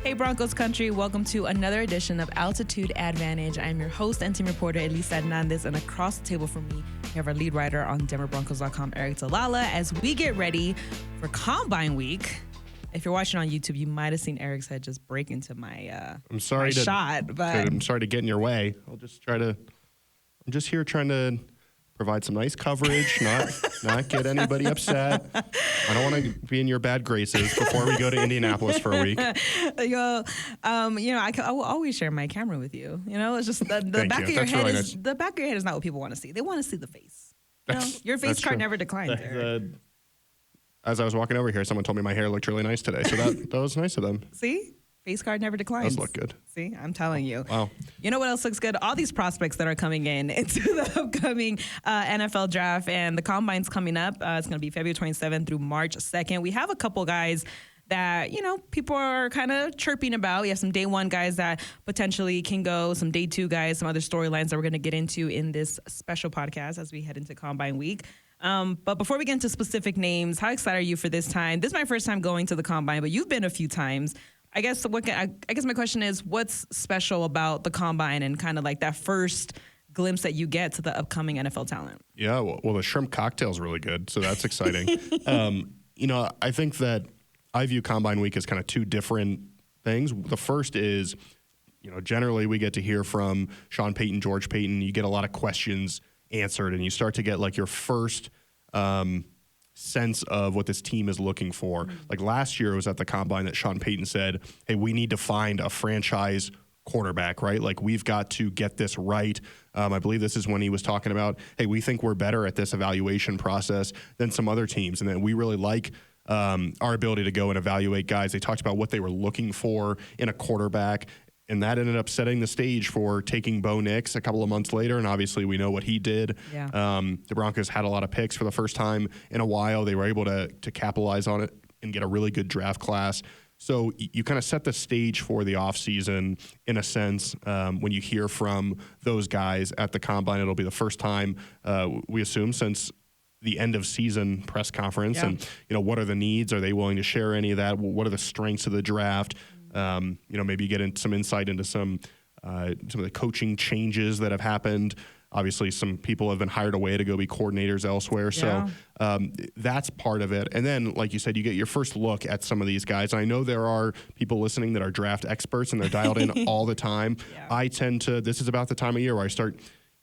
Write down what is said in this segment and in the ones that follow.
Hey Broncos country, welcome to another edition of Altitude Advantage. I'm your host and team reporter Elisa Hernandez, and across the table from me, we have our lead writer on DenverBroncos.com, Aric DiLalla, as we get ready for Combine Week. If you're watching on YouTube, you might have seen Eric's head just break into my shot. But I'm sorry to get in your way. I'm just here trying to provide some nice coverage, not get anybody upset. I don't want to be in your bad graces before we go to Indianapolis for a week. I will always share my camera with you. It's just the back of your head really is nice. The back of your head is not what people want to see. They want to see the face. Your face card never declines. As I was walking over here, someone told me my hair looked really nice today, so that was nice of them. See? Face card never declines. Does look good. See, I'm telling you. Wow. You know what else looks good? All these prospects that are coming into the upcoming NFL draft, and the Combine's coming up. It's going to be February 27th through March 2nd. We have a couple guys that, people are kind of chirping about. We have some day one guys that potentially can go, some day two guys, some other storylines that we're going to get into in this special podcast as we head into Combine Week. But before we get into specific names, how excited are you for this time? This is my first time going to the Combine, but you've been a few times. I guess my question is, what's special about the Combine and kind of like that first glimpse that you get to the upcoming NFL talent? Yeah, well, the shrimp cocktail is really good, so that's exciting. I think that I view Combine Week as kind of two different things. The first is, generally we get to hear from Sean Payton, George Payton. You get a lot of questions answered, and you start to get like your first sense of what this team is looking for. Mm-hmm. Like last year, it was at the Combine that Sean Payton said, hey, we need to find a franchise quarterback, right? Like we've got to get this right. I believe this is when he was talking about, hey, we think we're better at this evaluation process than some other teams, and that we really like our ability to go and evaluate guys. They talked about what they were looking for in a quarterback, and that ended up setting the stage for taking Bo Nix a couple of months later, and obviously we know what he did. Yeah. The Broncos had a lot of picks for the first time in a while. They were able to capitalize on it and get a really good draft class. So you kind of set the stage for the offseason in a sense. When you hear from those guys at the Combine, it'll be the first time, we assume, since the end of season press conference. Yeah. And, what are the needs? Are they willing to share any of that? What are the strengths of the draft? Maybe get some insight into some of the coaching changes that have happened. Obviously, some people have been hired away to go be coordinators elsewhere. Yeah. So that's part of it. And then, like you said, you get your first look at some of these guys. I know there are people listening that are draft experts, and they're dialed in all the time. Yeah. This is about the time of year where I start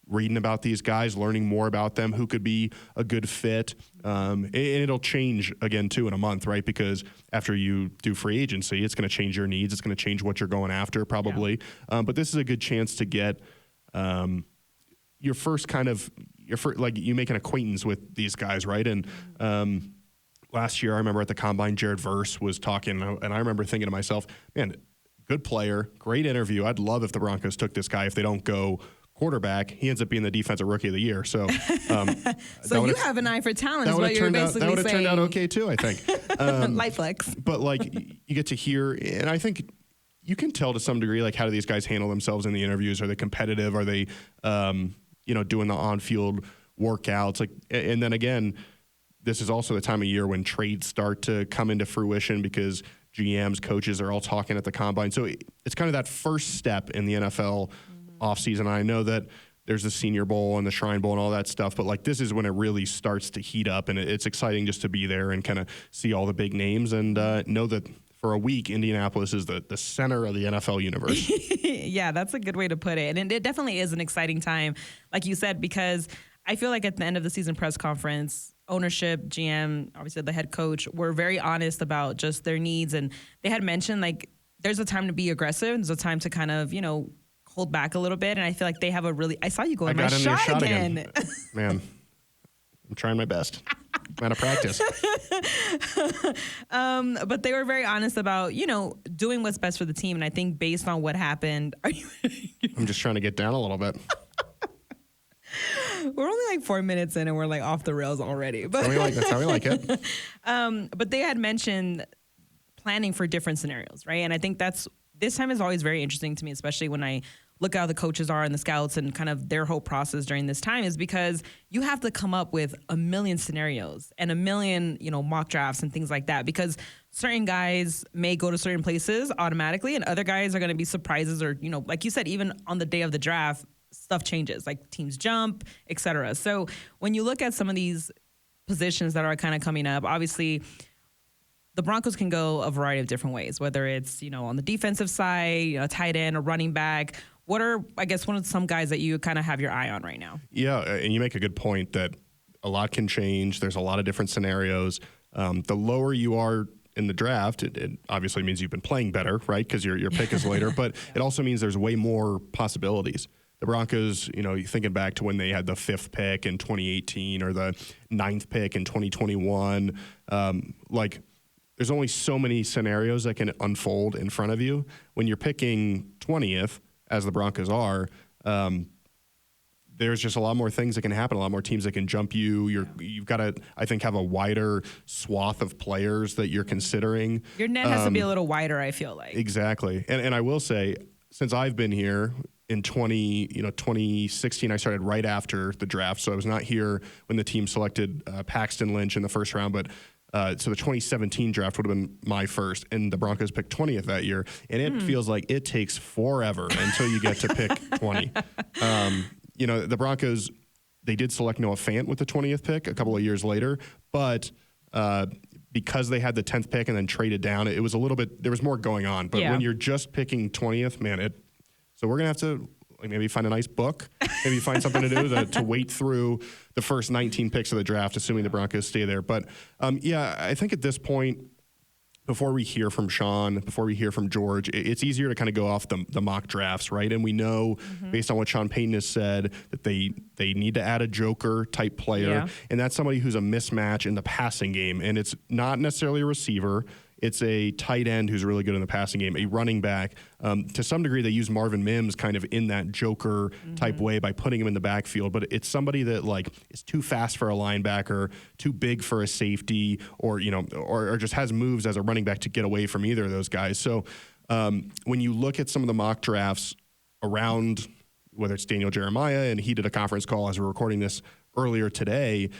reading about these guys, learning more about them, who could be a good fit. And it'll change again, too, in a month, right? Because after you do free agency, it's going to change your needs. It's going to change what you're going after, probably. Yeah. But this is a good chance to get you make an acquaintance with these guys, right? And last year, I remember at the Combine, Jared Verse was talking, and I remember thinking to myself, man, good player, great interview. I'd love if the Broncos took this guy if they don't go quarterback. He ends up being the defensive rookie of the year. So, so you have an eye for talent. Is what you're basically saying. That would have turned out okay too, I think. Light flex. But you get to hear, and I think you can tell to some degree, like how do these guys handle themselves in the interviews? Are they competitive? Are they, doing the on-field workouts? And then again, this is also the time of year when trades start to come into fruition because GMs, coaches are all talking at the Combine. So it's kind of that first step in the NFL offseason. I know that there's the Senior Bowl and the Shrine Bowl and all that stuff, but this is when it really starts to heat up, and it's exciting just to be there and kind of see all the big names and know that for a week, Indianapolis is the center of the NFL universe. Yeah, that's a good way to put it. And it definitely is an exciting time, like you said, because I feel like at the end of the season press conference, ownership, GM, obviously the head coach, were very honest about just their needs. And they had mentioned, there's a time to be aggressive. There's a time to kind of, hold back a little bit. And I feel like they have I saw you go in my shot again. Man, I'm trying my best. I'm out of practice. But they were very honest about, doing what's best for the team. And I think based on what happened, I'm just trying to get down a little bit. We're only 4 minutes in and we're off the rails already. But that's how we like it. But they had mentioned planning for different scenarios, right? And I think this time is always very interesting to me, especially when I look at how the coaches are and the scouts and kind of their whole process during this time, is because you have to come up with a million scenarios and a million, mock drafts and things like that, because certain guys may go to certain places automatically, and other guys are going to be surprises, or, you know, like you said, even on the day of the draft, stuff changes, like teams jump, et cetera. So when you look at some of these positions that are kind of coming up, obviously the Broncos can go a variety of different ways, whether it's, you know, on the defensive side, you know, tight end or running back. What are, I guess, one of some guys that you kind of have your eye on right now? Yeah, and you make a good point that a lot can change. There's a lot of different scenarios. The lower you are in the draft, it obviously means you've been playing better, right? Because your pick is later, but it also means there's way more possibilities. The Broncos, you know, thinking back to when they had the 5th pick in 2018 or the 9th pick in 2021, like there's only so many scenarios that can unfold in front of you. When you're picking 20th, as the Broncos are, there's just a lot more things that can happen, a lot more teams that can jump you. You've got to, I think, have a wider swath of players that you're considering. Your net has to be a little wider, I feel like. Exactly. And I will say, since I've been here in 2016, I started right after the draft. So I was not here when the team selected Paxton Lynch in the first round, but so the 2017 draft would have been my first, and the Broncos picked 20th that year. And it feels like it takes forever until you get to pick 20. You know, the Broncos, they did select Noah Fant with the 20th pick a couple of years later, but because they had the 10th pick and then traded down, it was a little bit, there was more going on. But when you're just picking 20th, man, so we're going to have to maybe find a nice book, maybe find something to do to wait through the first 19 picks of the draft, assuming the Broncos stay there. But yeah, I think at this point, before we hear from Sean, before we hear from George, it's easier to kind of go off the mock drafts, right? And we know, based on what Sean Payton has said, that they need to add a joker type player, and that's somebody who's a mismatch in the passing game. And it's not necessarily a receiver. It's a tight end who's really good in the passing game, a running back. To some degree, they use Marvin Mims kind of in that joker type way by putting him in the backfield. But it's somebody that like is too fast for a linebacker, too big for a safety, or or just has moves as a running back to get away from either of those guys. So when you look at some of the mock drafts around, whether it's Daniel Jeremiah, and he did a conference call as we're recording this earlier today,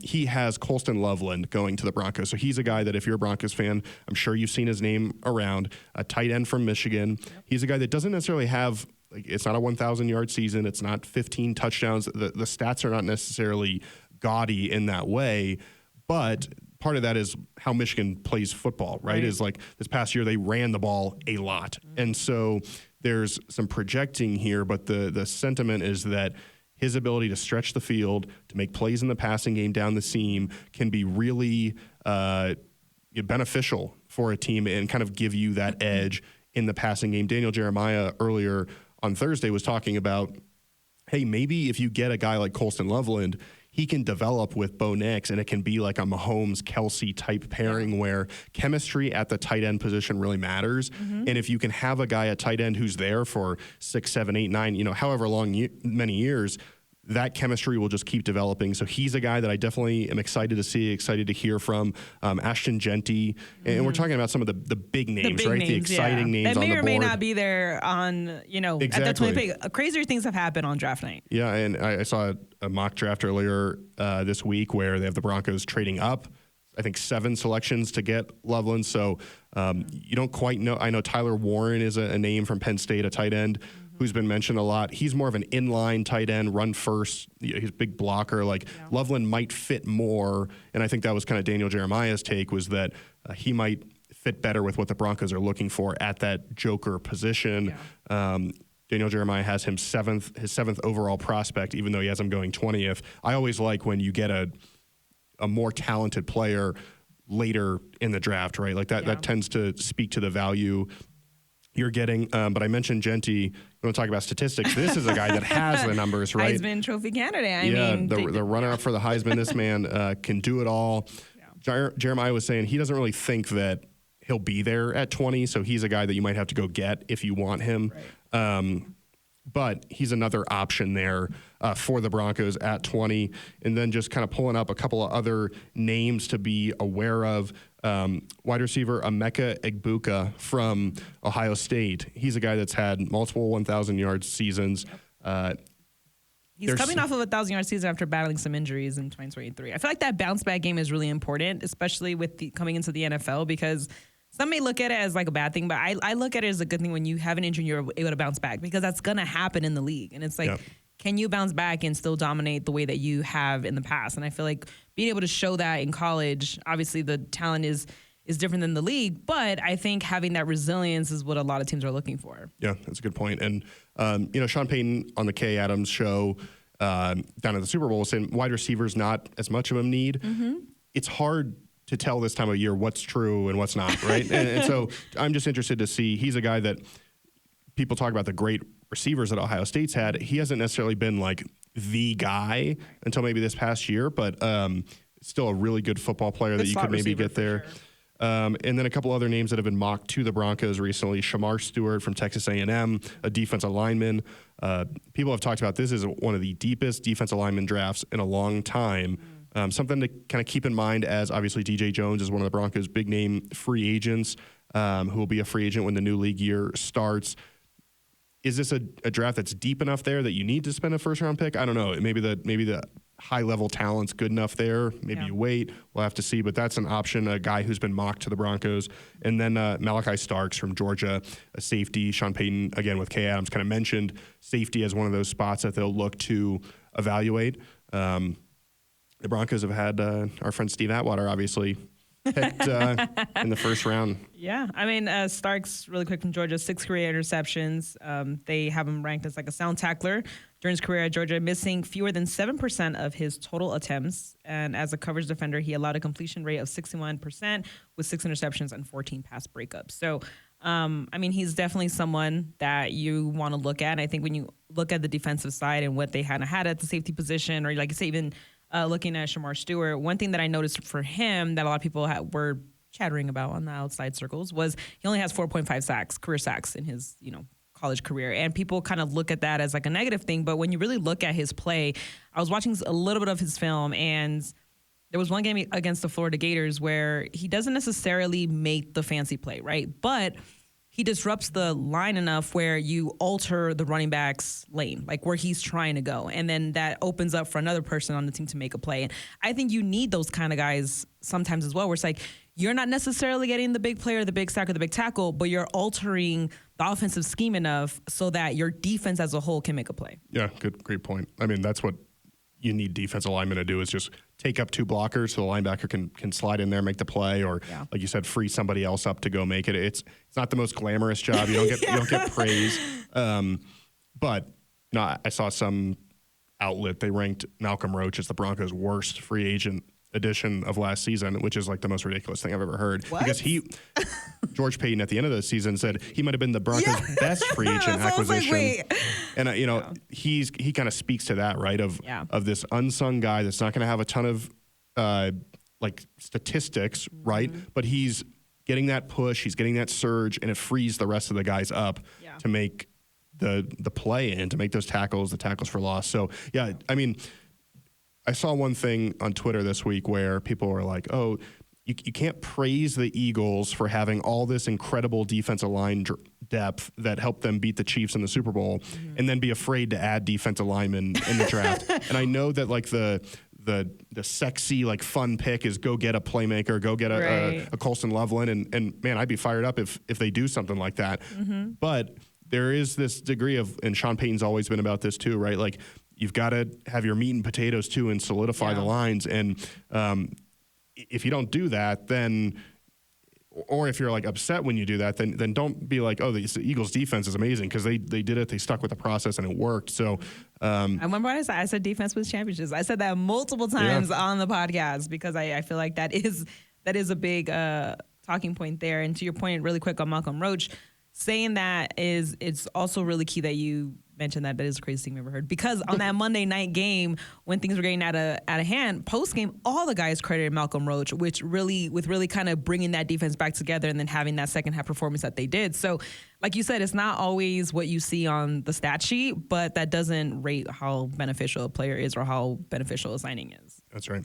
he has Colston Loveland going to the Broncos. So he's a guy that if you're a Broncos fan, I'm sure you've seen his name around, a tight end from Michigan. He's a guy that doesn't necessarily have, like, it's not a 1,000-yard season. It's not 15 touchdowns. The stats are not necessarily gaudy in that way, but part of that is how Michigan plays football, right? Is like this past year, they ran the ball a lot. And so there's some projecting here, but the sentiment is that his ability to stretch the field, to make plays in the passing game down the seam can be really beneficial for a team and kind of give you that edge in the passing game. Daniel Jeremiah earlier on Thursday was talking about, hey, maybe if you get a guy like Colston Loveland, he can develop with Bo Nix, and it can be like a Mahomes-Kelsey type pairing where chemistry at the tight end position really matters. And if you can have a guy at tight end who's there for 6, 7, 8, 9, however long, many years, that chemistry will just keep developing. So he's a guy that I definitely am excited to see, excited to hear from. Ashton Genty. And we're talking about some of the big names, right? The exciting names on the board. That may or may not be there on, at the 20th pick. Crazier things have happened on draft night. Yeah, and I saw a mock draft earlier this week where they have the Broncos trading up, I think 7 selections to get Loveland. So you don't quite know. I know Tyler Warren is a name from Penn State, a tight end, who's been mentioned a lot. He's more of an inline tight end, run first. He's a big blocker. Loveland might fit more, and I think that was kind of Daniel Jeremiah's take, was that he might fit better with what the Broncos are looking for at that joker position. Daniel Jeremiah has him his 7th overall prospect, even though he has him going 20th. I always like when you get a more talented player later in the draft, right? Like that tends to speak to the value you're getting. But I mentioned Genty. We don't talk about statistics. This is a guy that has the numbers, right? Heisman Trophy candidate. I mean, the runner-up for the Heisman. This man can do it all. Jeremiah was saying he doesn't really think that he'll be there at 20, so he's a guy that you might have to go get if you want him. But he's another option there for the Broncos at 20. And then just kind of pulling up a couple of other names to be aware of. Wide receiver Emeka Egbuka from Ohio State. He's a guy that's had multiple 1,000-yard seasons. He's coming off of a 1,000-yard season after battling some injuries in 2023. I feel like that bounce back game is really important, especially with coming into the NFL, because some may look at it as like a bad thing, but I look at it as a good thing when you have an injury, you're able to bounce back, because that's going to happen in the league. And it's like, can you bounce back and still dominate the way that you have in the past? And I feel like being able to show that in college, obviously the talent is different than the league, but I think having that resilience is what a lot of teams are looking for. Yeah, that's a good point. And, Sean Payton on the Kay Adams show down at the Super Bowl was saying wide receivers not as much of a need. Mm-hmm. It's hard to tell this time of year what's true and what's not, right? and so I'm just interested to see. He's a guy that people talk about the great receivers that Ohio State's had. He hasn't necessarily been like the guy until maybe this past year, but still a really good football player that you could maybe get there. Sure. And then a couple other names that have been mocked to the Broncos recently. Shamar Stewart from Texas A&M, a defensive lineman. People have talked about this as one of the deepest defensive lineman drafts in a long time. Something to kind of keep in mind, as obviously DJ Jones is one of the Broncos' big-name free agents who will be a free agent when the new league year starts. Is this a draft that's deep enough there that you need to spend a first-round pick? I don't know. Maybe the high-level talent's good enough there. Maybe you wait. We'll have to see. But that's an option, a guy who's been mocked to the Broncos. And then Malachi Starks from Georgia, a safety. Sean Payton, again, with Kay Adams, kind of mentioned safety as one of those spots that they'll look to evaluate. The Broncos have had our friend Steve Atwater, obviously, picked in the first round. Yeah. I mean, Starks, really quick, from Georgia, 6 career interceptions. They have him ranked as like a sound tackler during his career at Georgia, missing fewer than 7% of his total attempts. And as a coverage defender, he allowed a completion rate of 61% with 6 interceptions and 14 pass breakups. So, I mean, he's definitely someone that you want to look at. And I think when you look at the defensive side and what they had at the safety position, or like I say, even looking at Shamar Stewart, one thing that I noticed for him that a lot of people were chattering about on the outside circles was he only has 4.5 sacks, career sacks in his, college career. And people kind of look at that as like a negative thing. But when you really look at his play, I was watching a little bit of his film, and there was one game against the Florida Gators where he doesn't necessarily make the fancy play, right? But he disrupts the line enough where you alter the running back's lane, like where he's trying to go. And then that opens up for another person on the team to make a play. And I think you need those kind of guys sometimes as well, where it's like, you're not necessarily getting the big player, the big sack, or the big tackle, but you're altering the offensive scheme enough so that your defense as a whole can make a play. Yeah, great point. I mean, that's what you need defensive linemen to do, is just take up 2 blockers so the linebacker can slide in there, make the play, or like you said, free somebody else up to go make it. It's not the most glamorous job. You don't get you don't get praise. But I saw some outlet, they ranked Malcolm Roach as the Broncos' worst free agent edition of last season, which is like the most ridiculous thing I've ever heard. What? Because George Payton at the end of the season said he might have been the Broncos' best free agent acquisition. Like, and he kind of speaks to that, right? Of this unsung guy that's not going to have a ton of like statistics, right? But he's getting that push, he's getting that surge, and it frees the rest of the guys up to make the play and to make those tackles, the tackles for loss. So yeah, I mean, I saw one thing on Twitter this week where people were like, oh, you can't praise the Eagles for having all this incredible defensive line depth that helped them beat the Chiefs in the Super Bowl and then be afraid to add defensive linemen in the draft. And I know that like the sexy, like fun pick is go get a playmaker, go get a Colston Loveland. And man, I'd be fired up if they do something like that. But there is this degree of, and Sean Payton's always been about this too, right? Like, you've got to have your meat and potatoes too and solidify the lines. And if you don't do that, then, or if you're like upset when you do that, then don't be like, oh, the Eagles defense is amazing, because they did it. They stuck with the process and it worked. So I remember what I said defense wins championships. I said that multiple times on the podcast, because I feel like that is a big talking point there. And to your point, really quick on Malcolm Roach, saying that it's also really key that you mentioned that is the craziest thing I've ever heard. Because on that Monday night game, when things were getting out of hand, post game, all the guys credited Malcolm Roach, with really kind of bringing that defense back together and then having that second half performance that they did. So, like you said, it's not always what you see on the stat sheet, but that doesn't rate how beneficial a player is or how beneficial a signing is. That's right.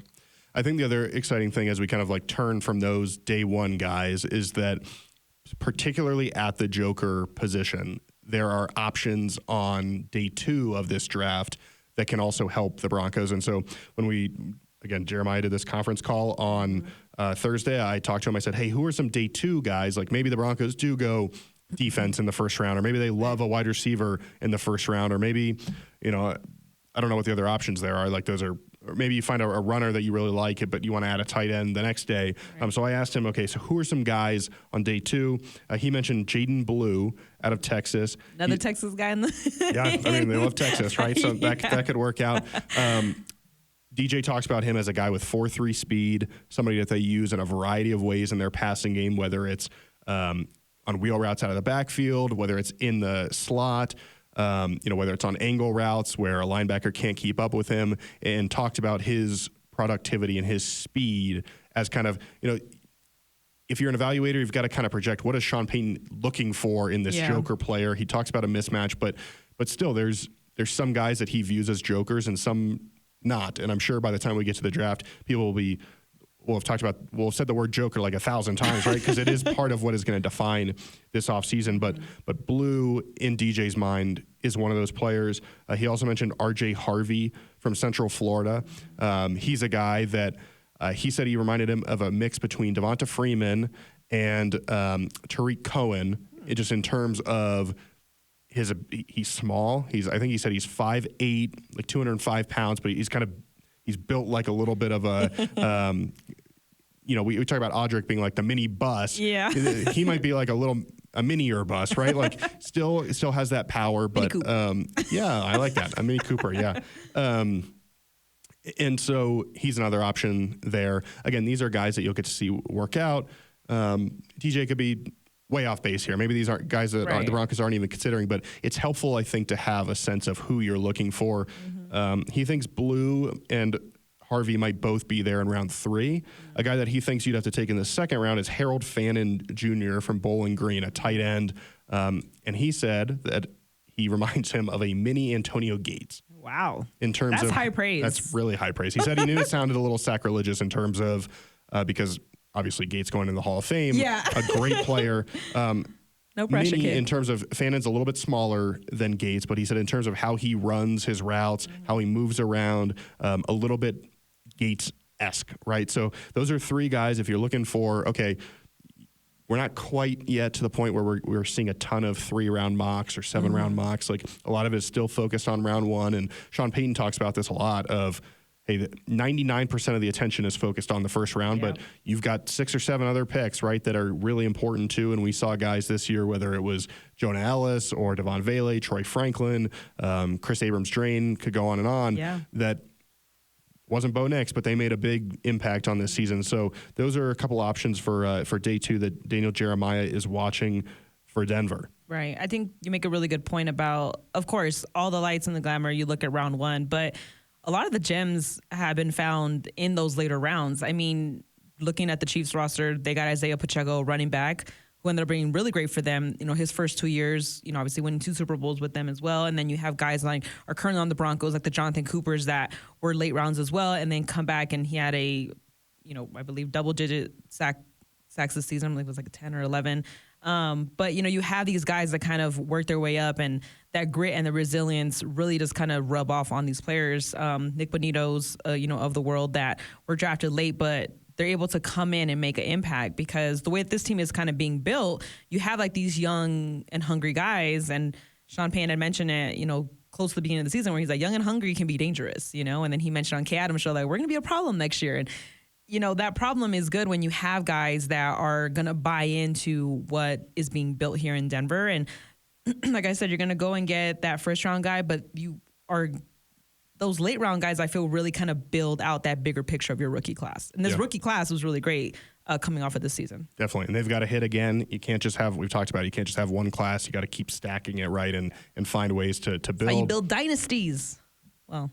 I think the other exciting thing as we kind of like turn from those day one guys is that, particularly at the joker position, there are options on day 2 of this draft that are really, really good. And I think that that can also help the Broncos. And so when Jeremiah did this conference call on Thursday, I talked to him. I said, hey, who are some day 2 guys? Like maybe the Broncos do go defense in the first round, or maybe they love a wide receiver in the first round, or maybe, I don't know what the other options there are. Like those are, or maybe you find a runner that you really like it, but you want to add a tight end the next day. Right. So I asked him, okay, so who are some guys on day 2? He mentioned Jaden Blue out of Texas. Another Texas guy in the yeah, I mean, they love Texas, right? So that could work out. DJ talks about him as a guy with 4.3 speed, somebody that they use in a variety of ways in their passing game, whether it's on wheel routes out of the backfield, whether it's in the slot, whether it's on angle routes where a linebacker can't keep up with him, and talked about his productivity and his speed as kind of, if you're an evaluator, you've got to kind of project what is Sean Payton looking for in this joker player. He talks about a mismatch, but still there's some guys that he views as jokers and some not. And I'm sure by the time we get to the draft, people we'll have said the word joker like 1,000 times, right? Because it is part of what is going to define this offseason. But Blue, in DJ's mind, is one of those players. He also mentioned RJ Harvey from Central Florida. He's a guy that he said he reminded him of a mix between Devonta Freeman and Tariq Cohen, just in terms of he's small. I think he said he's 5'8", like 205 pounds, but he's built like a little bit of a, we talk about Audric being like the mini bus. Yeah. He might be like a minier bus, right? Like still has that power, but yeah, I like that. A Mini Cooper, yeah. And so he's another option there. Again, these are guys that you'll get to see work out. DJ could be way off base here. Maybe these aren't guys that the Broncos aren't even considering, but it's helpful, I think, to have a sense of who you're looking for. He thinks Blue and Harvey might both be there in round 3. A guy that he thinks you'd have to take in the second round is Harold Fannin Jr. from Bowling Green, a tight end. And he said that he reminds him of a mini Antonio Gates. Wow. In terms That's high praise. That's really high praise. He said he knew it sounded a little sacrilegious in terms of, because obviously Gates going in the Hall of Fame, a great player. No pressure, Mini, kid. in terms of Fannin's a little bit smaller than Gates, but he said in terms of how he runs his routes, how he moves around, a little bit Gates-esque, right? So those are 3 guys. If you're looking for, okay, we're not quite yet to the point where we're seeing a ton of 3-round mocks or 7-round mocks. Like a lot of it is still focused on round 1. And Sean Payton talks about this a lot of, hey, 99% of the attention is focused on the first round, but you've got 6 or 7 other picks, right, that are really important too. And we saw guys this year, whether it was Jonah Ellis or Devon Vele, Troy Franklin, Chris Abrams-Drain, could go on and on, that wasn't Bo Nix, but they made a big impact on this season. So those are a couple options for day 2 that Daniel Jeremiah is watching for Denver. Right. I think you make a really good point about, of course, all the lights and the glamour, you look at round 1, but a lot of the gems have been found in those later rounds. I mean, looking at the Chiefs roster, they got Isaiah Pacheco, running back, who ended up being really great for them. His first 2 years, obviously winning 2 Super Bowls with them as well. And then you have guys like are currently on the Broncos, like the Jonathan Coopers that were late rounds as well, and then come back and he had a, I believe double-digit sacks this season. I believe it was like a 10 or 11. But, you have these guys that kind of work their way up, and that grit and the resilience really just kind of rub off on these players. Nick Bonito's, of the world that were drafted late, but they're able to come in and make an impact because the way that this team is kind of being built, you have like these young and hungry guys. And Sean Payton had mentioned it, close to the beginning of the season where he's like, young and hungry can be dangerous, and then he mentioned on Kay Adams' show, like, we're going to be a problem next year. And that problem is good when you have guys that are going to buy into what is being built here in Denver. And like I said, you're going to go and get that first round guy, but those late round guys, I feel, really kind of build out that bigger picture of your rookie class. And this rookie class was really great coming off of this season. Definitely. And they've got to hit again. You can't just have, we've talked about it, you can't just have one class. You got to keep stacking it, right, and find ways to build. That's how you build dynasties. Well,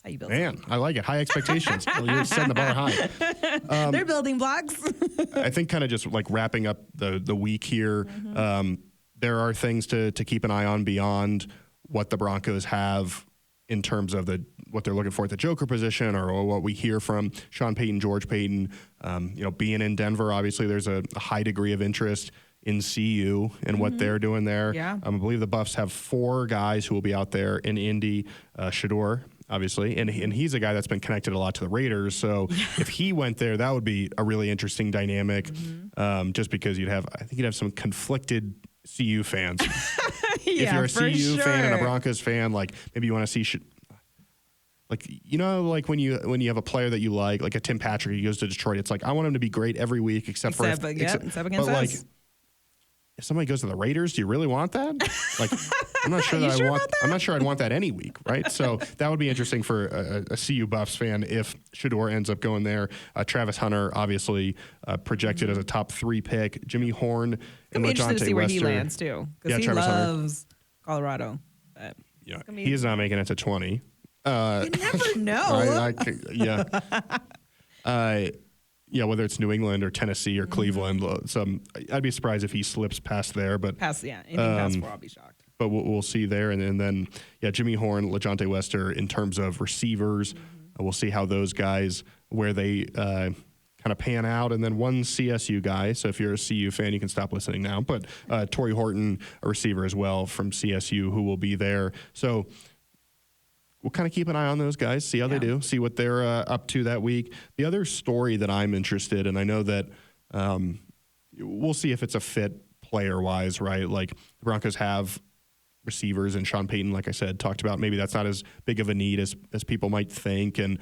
how you build. Man, I like it. High expectations. Well, you're setting the bar high. They're building blocks. I think kind of just like wrapping up the week here, there are things to keep an eye on beyond what the Broncos have in terms of what they're looking for at the joker position or what we hear from Sean Payton, George Payton. Being in Denver, obviously there's a high degree of interest in CU and what they're doing there. Yeah. I believe the Buffs have 4 guys who will be out there in Indy. Shador obviously, and he's a guy that's been connected a lot to the Raiders. So if he went there, that would be a really interesting dynamic. Just because I think you'd have some conflicted CU fans. If you're a CU fan and a Broncos fan, like maybe you want to see like, like when you have a player that you like a Tim Patrick, he goes to Detroit. It's like, I want him to be great every week, except against us. Like, if somebody goes to the Raiders, do you really want that? Like, I'm not sure I'm not sure I'd want that any week, right? So that would be interesting for a CU Buffs fan if Shedeur ends up going there. Travis Hunter, obviously projected as a top 3 pick. Jimmy Horn and LaJohntay interesting to see where he lands too, because he Travis loves Colorado. But he is not making it to 20. You never know. Whether it's New England or Tennessee or Cleveland, I'd be surprised if he slips past there. But anything past 4, I'll be shocked. But we'll see there, and then Jimmy Horn, LaJohntay Wester in terms of receivers, we'll see how those guys where they kind of pan out, and then one CSU guy. So if you're a CU fan, you can stop listening now. But Torrey Horton, a receiver as well from CSU, who will be there. So we'll kind of keep an eye on those guys, see how they do, see what they're up to that week. The other story that I'm interested in, I know that we'll see if it's a fit player-wise, right? Like the Broncos have receivers, and Sean Payton, like I said, talked about maybe that's not as big of a need as people might think. And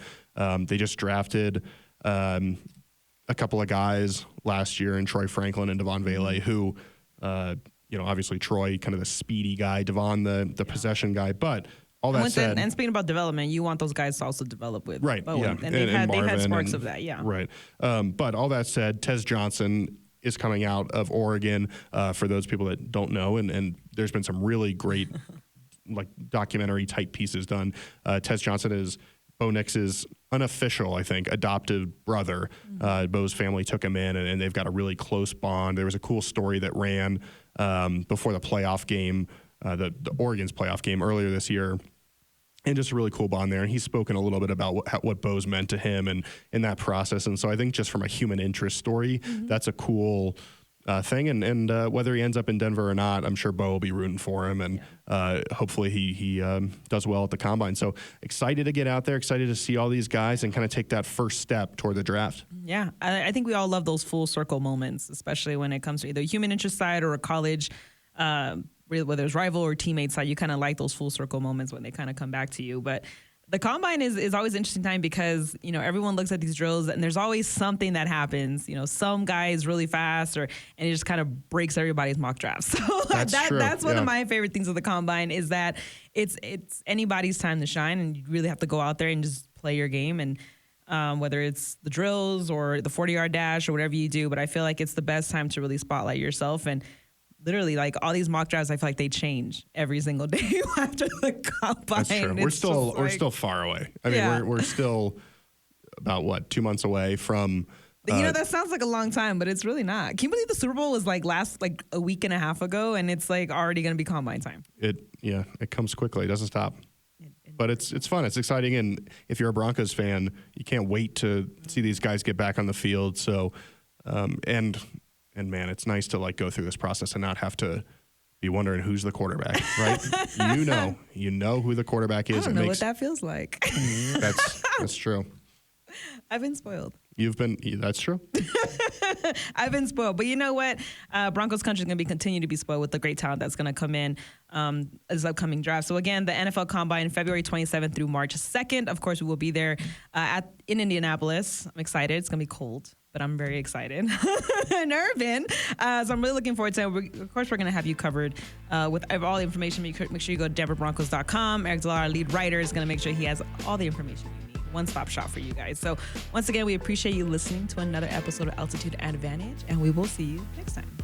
they just drafted a couple of guys last year in Troy Franklin and Devon Vele, who, obviously Troy, kind of the speedy guy, Devon, the possession guy. But all that said, and speaking about development, you want those guys to also develop with Bowen. Yeah. And they've had sparks of that, Right. But all that said, Tez Johnson is coming out of Oregon, for those people that don't know, and there's been some really great like documentary type pieces done. Tez Johnson is Bo Nix's unofficial, I think, adopted brother. Bo's family took him in, and they've got a really close bond. There was a cool story that ran before the playoff game, the Oregon's playoff game earlier this year, and just a really cool bond there. And he's spoken a little bit about what Bo's meant to him and in that process. And so I think just from a human interest story, that's a cool thing. And whether he ends up in Denver or not, I'm sure Bo will be rooting for him. And hopefully he does well at the Combine. So excited to get out there, excited to see all these guys and kind of take that first step toward the draft. Yeah, I think we all love those full circle moments, especially when it comes to either human interest side or a college whether it's rival or teammate side, you kind of like those full circle moments when they kind of come back to you. But the Combine is always an interesting time because, everyone looks at these drills and there's always something that happens. Some guy is really fast and it just kind of breaks everybody's mock drafts. So that's one of my favorite things of the Combine is that it's anybody's time to shine, and you really have to go out there and just play your game. And whether it's the drills or the 40-yard dash or whatever you do, but I feel like it's the best time to really spotlight yourself. And literally, like all these mock drafts, I feel like they change every single day after the Combine. That's true. We're still far away. I mean, we're still about 2 months away from. That sounds like a long time, but it's really not. Can you believe the Super Bowl was last a week and a half ago, and it's already going to be Combine time? It comes quickly. It doesn't stop. But it's fun. It's exciting, and if you're a Broncos fan, you can't wait to see these guys get back on the field. So, And man, it's nice to go through this process and not have to be wondering who's the quarterback, right? you know who the quarterback is. I don't know what that feels like. That's true. I've been spoiled. That's true. I've been spoiled. But you know what? Broncos country is going to continue to be spoiled with the great talent that's going to come in this upcoming draft. So again, the NFL Combine, February 27th through March 2nd. Of course, we will be there in Indianapolis. I'm excited. It's going to be cold, but I'm very excited. Nerving. So I'm really looking forward to it. Of course, we're going to have you covered with all the information. Make sure you go to denverbroncos.com. Aric DiLalla, our lead writer, is going to make sure he has all the information you need. One-stop shop for you guys. So once again, we appreciate you listening to another episode of Altitude Advantage, and we will see you next time.